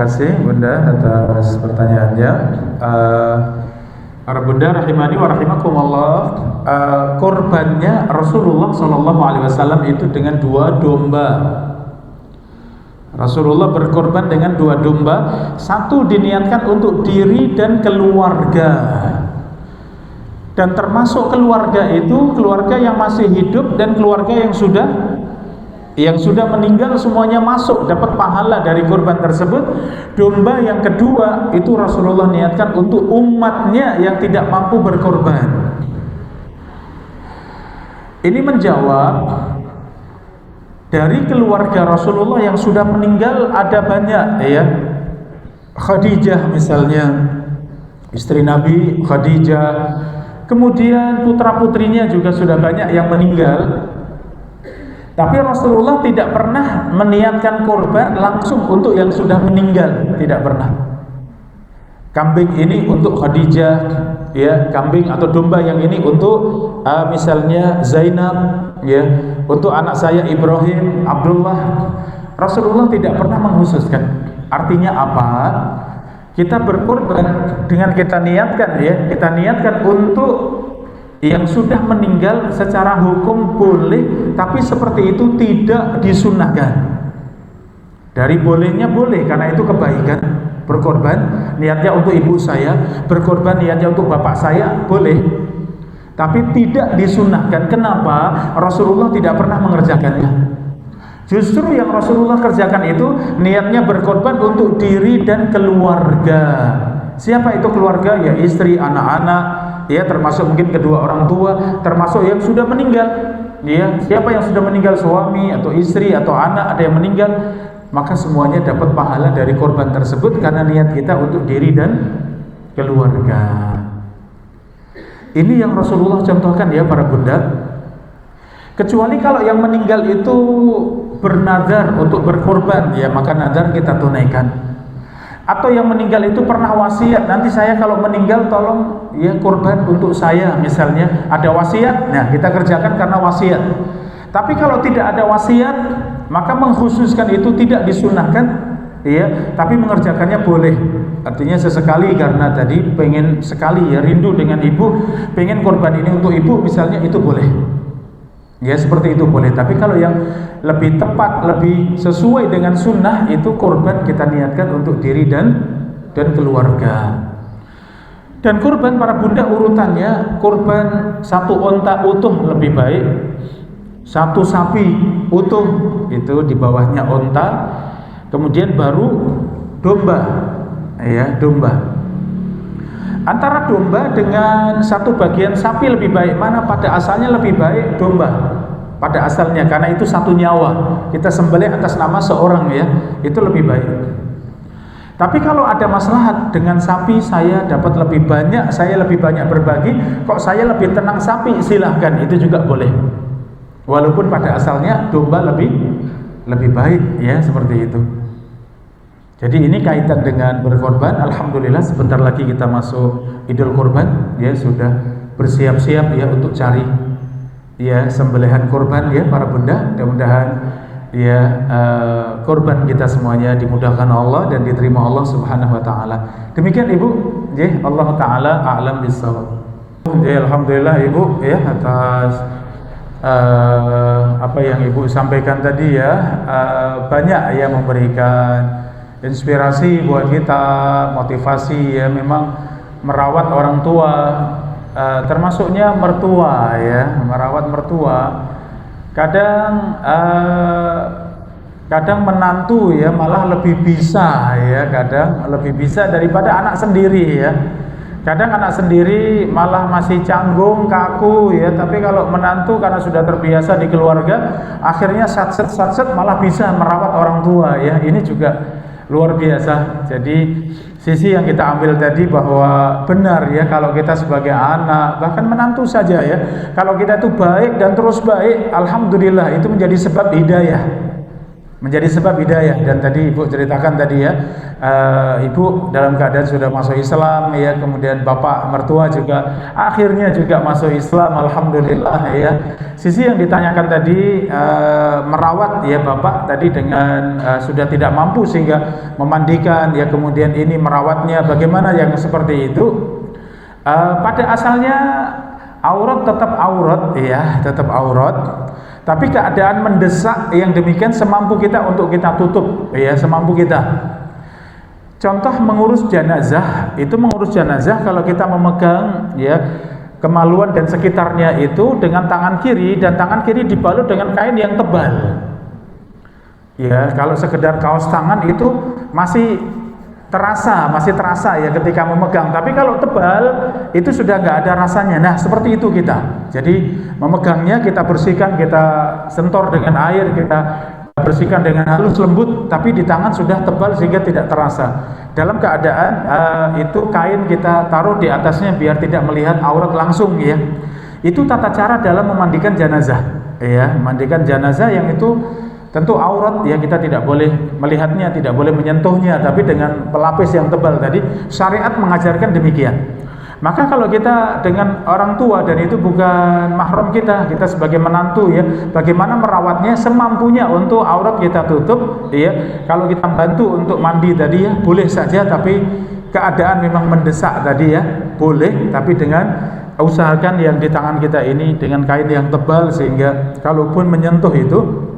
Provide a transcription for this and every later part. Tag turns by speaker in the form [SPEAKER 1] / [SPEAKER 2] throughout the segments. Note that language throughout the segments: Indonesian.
[SPEAKER 1] kasih Bunda atas pertanyaannya. Para Bunda rahimani wa rahimakumullah, korbannya Rasulullah SAW itu dengan 2 domba. Rasulullah berkorban dengan 2 domba. Satu diniatkan untuk diri dan keluarga, dan termasuk keluarga itu keluarga yang masih hidup dan keluarga yang sudah meninggal, semuanya masuk dapat pahala dari korban tersebut. Domba yang kedua itu Rasulullah niatkan untuk umatnya yang tidak mampu berkorban. Ini menjawab, dari keluarga Rasulullah yang sudah meninggal ada banyak ya. Khadijah misalnya, istri Nabi Khadijah, kemudian putra-putrinya juga sudah banyak yang meninggal. Tapi Rasulullah tidak pernah meniatkan korban langsung untuk yang sudah meninggal, tidak pernah. Kambing ini untuk Khadijah, ya, kambing atau domba yang ini untuk misalnya Zainab, ya, untuk anak saya Ibrahim, Abdullah. Rasulullah tidak pernah mengkhususkan. Artinya apa? Kita berkorban dengan kita niatkan, ya, kita niatkan untuk yang sudah meninggal secara hukum boleh, tapi seperti itu tidak disunahkan. Dari bolehnya boleh, karena itu kebaikan. Berkorban niatnya untuk ibu saya, berkorban niatnya untuk bapak saya, boleh, tapi tidak disunahkan. Kenapa? Rasulullah tidak pernah mengerjakannya. Justru yang Rasulullah kerjakan itu niatnya berkorban untuk diri dan keluarga. Siapa itu keluarga? Ya istri, anak-anak, ya, termasuk mungkin kedua orang tua, termasuk yang sudah meninggal, ya, siapa yang sudah meninggal, suami atau istri atau anak ada yang meninggal, maka semuanya dapat pahala dari korban tersebut karena niat kita untuk diri dan keluarga. Ini yang Rasulullah contohkan ya para bunda. Kecuali kalau yang meninggal itu bernazar untuk berkorban, ya maka nazar kita tunaikan. Atau yang meninggal itu pernah wasiat, nanti saya kalau meninggal tolong ya korban untuk saya, misalnya ada wasiat, nah kita kerjakan karena wasiat. Tapi kalau tidak ada wasiat, maka mengkhususkan itu tidak disunahkan, ya, tapi mengerjakannya boleh. Artinya sesekali karena tadi pengen sekali ya rindu dengan ibu, pengen korban ini untuk ibu misalnya, itu boleh. Ya seperti itu boleh. Tapi kalau yang lebih tepat, lebih sesuai dengan sunnah, itu korban kita niatkan untuk diri dan keluarga. Dan korban para bunda urutannya, korban 1 onta utuh lebih baik, 1 sapi utuh itu di bawahnya onta, kemudian baru domba, ya domba. Antara domba dengan 1 bagian sapi lebih baik mana? Pada asalnya lebih baik domba pada asalnya, karena itu 1 nyawa kita sembelih atas nama seorang, ya, itu lebih baik. Tapi kalau ada maslahat dengan sapi, saya dapat lebih banyak, saya lebih banyak berbagi, kok saya lebih tenang sapi, silahkan, itu juga boleh. Walaupun pada asalnya domba lebih baik, ya seperti itu. Jadi ini kaitan dengan berkorban. Alhamdulillah sebentar lagi kita masuk Idul Kurban, ya, sudah bersiap-siap ya untuk cari ya sembelihan kurban ya para bunda. Mudah-mudahan ya kurban kita semuanya dimudahkan Allah dan diterima Allah Subhanahu wa taala. Demikian Ibu, ya, Allah taala a'lam bissawab. Ya, alhamdulillah Ibu ya atas apa yang Ibu sampaikan tadi ya, banyak ya memberikan inspirasi buat kita, motivasi ya, memang merawat orang tua, termasuknya mertua ya, merawat mertua. Kadang kadang menantu ya malah lebih bisa ya, kadang lebih bisa daripada anak sendiri ya. Kadang anak sendiri malah masih canggung, kaku ya, tapi kalau menantu karena sudah terbiasa di keluarga, akhirnya satset malah bisa merawat orang tua ya. Ini juga luar biasa. Jadi sisi yang kita ambil tadi bahwa benar ya, kalau kita sebagai anak, bahkan menantu saja ya, kalau kita itu baik dan terus baik, alhamdulillah itu menjadi sebab hidayah. menjadi sebab hidayah. Dan tadi ibu ceritakan tadi ya, ibu dalam keadaan sudah masuk Islam ya, kemudian bapak mertua juga akhirnya juga masuk Islam, alhamdulillah ya. Sisi yang ditanyakan tadi, merawat ya bapak tadi dengan sudah tidak mampu sehingga memandikan ya, kemudian ini merawatnya, bagaimana yang seperti itu? Pada asalnya aurat tetap aurat ya, tetap aurat. Tapi keadaan mendesak yang demikian semampu kita untuk kita tutup ya, semampu kita. Contoh mengurus jenazah, itu mengurus jenazah kalau kita memegang ya kemaluan dan sekitarnya itu dengan tangan kiri, dan tangan kiri dibalut dengan kain yang tebal. Ya, kalau sekedar kaos tangan itu masih terasa ya ketika memegang, tapi kalau tebal itu sudah nggak ada rasanya. Nah seperti itu kita, jadi memegangnya kita bersihkan, kita sentor dengan air, kita bersihkan dengan halus lembut, tapi di tangan sudah tebal sehingga tidak terasa. Dalam keadaan itu kain kita taruh di atasnya biar tidak melihat aurat langsung ya. Itu tata cara dalam memandikan jenazah ya, memandikan jenazah yang itu tentu aurat ya, kita tidak boleh melihatnya, tidak boleh menyentuhnya, tapi dengan pelapis yang tebal tadi syariat mengajarkan demikian. Maka kalau kita dengan orang tua dan itu bukan mahram kita sebagai menantu ya, bagaimana merawatnya semampunya untuk aurat kita tutup ya. Kalau kita bantu untuk mandi tadi ya boleh saja, tapi keadaan memang mendesak tadi ya boleh, tapi dengan usahakan yang di tangan kita ini dengan kain yang tebal sehingga kalaupun menyentuh itu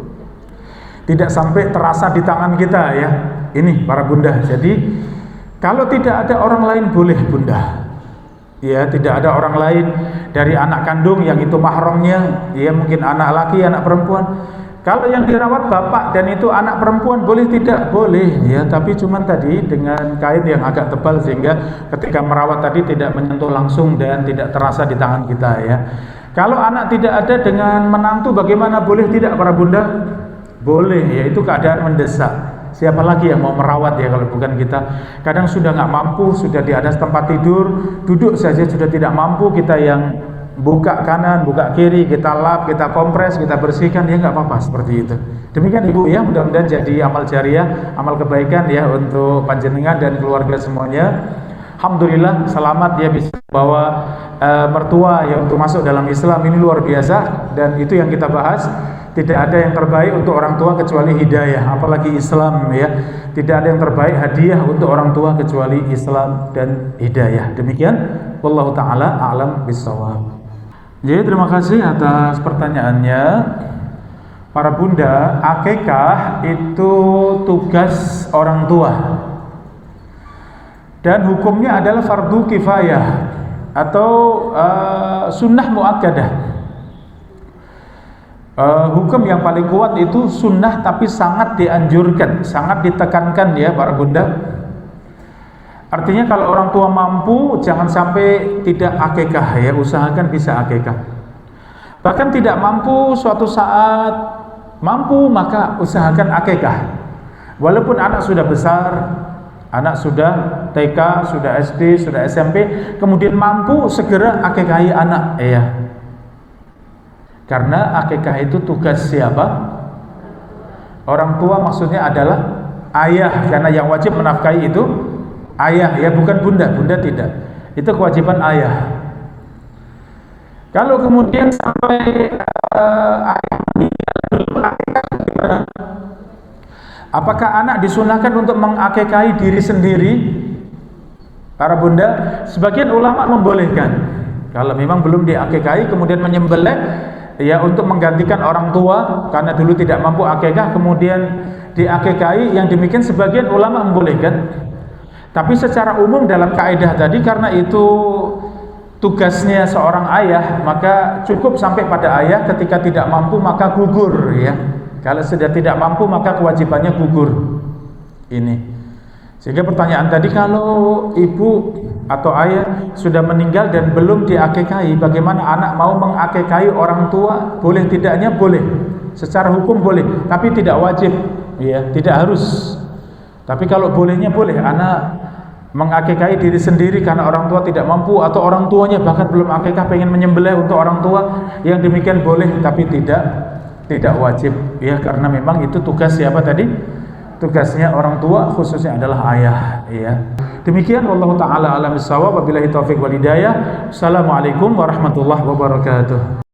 [SPEAKER 1] tidak sampai terasa di tangan kita ya. Ini para bunda, jadi kalau tidak ada orang lain boleh bunda ya, tidak ada orang lain dari anak kandung yang itu mahramnya ya, mungkin anak laki, anak perempuan. Kalau yang dirawat bapak dan itu anak perempuan boleh tidak? Boleh ya, tapi cuman tadi dengan kain yang agak tebal sehingga ketika merawat tadi tidak menyentuh langsung dan tidak terasa di tangan kita ya. Kalau anak tidak ada dengan menantu bagaimana, boleh tidak para bunda? Boleh ya, itu keadaan mendesak. Siapa lagi yang mau merawat ya kalau bukan kita? Kadang sudah nggak mampu, sudah di atas tempat tidur, duduk saja sudah tidak mampu, kita yang buka kanan, buka kiri, kita lap, kita kompres, kita bersihkan ya, nggak apa-apa seperti itu. Demikian ibu ya, mudah-mudahan jadi amal jariah, amal kebaikan ya untuk panjenengan dan keluarga semuanya. Alhamdulillah selamat ya bisa bawa mertua ya untuk masuk dalam Islam, ini luar biasa. Dan itu yang kita bahas, tidak ada yang terbaik untuk orang tua kecuali hidayah, apalagi Islam ya. Tidak ada yang terbaik hadiah untuk orang tua kecuali Islam dan hidayah. Demikian, wallahu taala a'lam bissawab. Jadi terima kasih atas pertanyaannya. Para bunda, akikah itu tugas orang tua dan hukumnya adalah fardu kifayah atau sunnah muakkadah. Hukum yang paling kuat itu sunnah, tapi sangat dianjurkan, sangat ditekankan ya para bunda. Artinya kalau orang tua mampu jangan sampai tidak akikah ya, usahakan bisa akikah. Bahkan tidak mampu, suatu saat mampu maka usahakan akikah. Walaupun anak sudah besar, anak sudah TK, sudah SD, sudah SMP, kemudian mampu, segera akikahi anak ya. Karena akikah itu tugas siapa? Orang tua, maksudnya adalah ayah, karena yang wajib menafkahi itu ayah ya, bukan bunda. Bunda tidak, itu kewajiban ayah. Kalau kemudian sampai ayah meninggal belum akikah, apakah anak disunahkan untuk mengakikahi diri sendiri? Para bunda, sebagian ulama membolehkan kalau memang belum diakikahi kemudian menyembelih ya untuk menggantikan orang tua karena dulu tidak mampu akikah kemudian diakikahi, yang demikian sebagian ulama membolehkan. Tapi secara umum dalam kaidah tadi, karena itu tugasnya seorang ayah, maka cukup sampai pada ayah. Ketika tidak mampu maka gugur ya. Kalau sudah tidak mampu maka kewajibannya gugur. Ini. Sehingga pertanyaan tadi, kalau ibu atau ayah sudah meninggal dan belum diakikahi, bagaimana anak mau mengakikahi orang tua? Boleh tidaknya? Boleh. Secara hukum boleh, tapi tidak wajib ya, tidak harus. Tapi kalau bolehnya boleh, anak mengakikahi diri sendiri karena orang tua tidak mampu, atau orang tuanya bahkan belum akikah pengen menyembelih untuk orang tua, yang demikian boleh, tapi tidak tidak wajib ya, karena memang itu tugas siapa tadi? Tugasnya orang tua, khususnya adalah ayah ya. Demikian wallahu taala alam bissawab, wabillahi taufik wal hidayah. Assalamualaikum warahmatullahi wabarakatuh.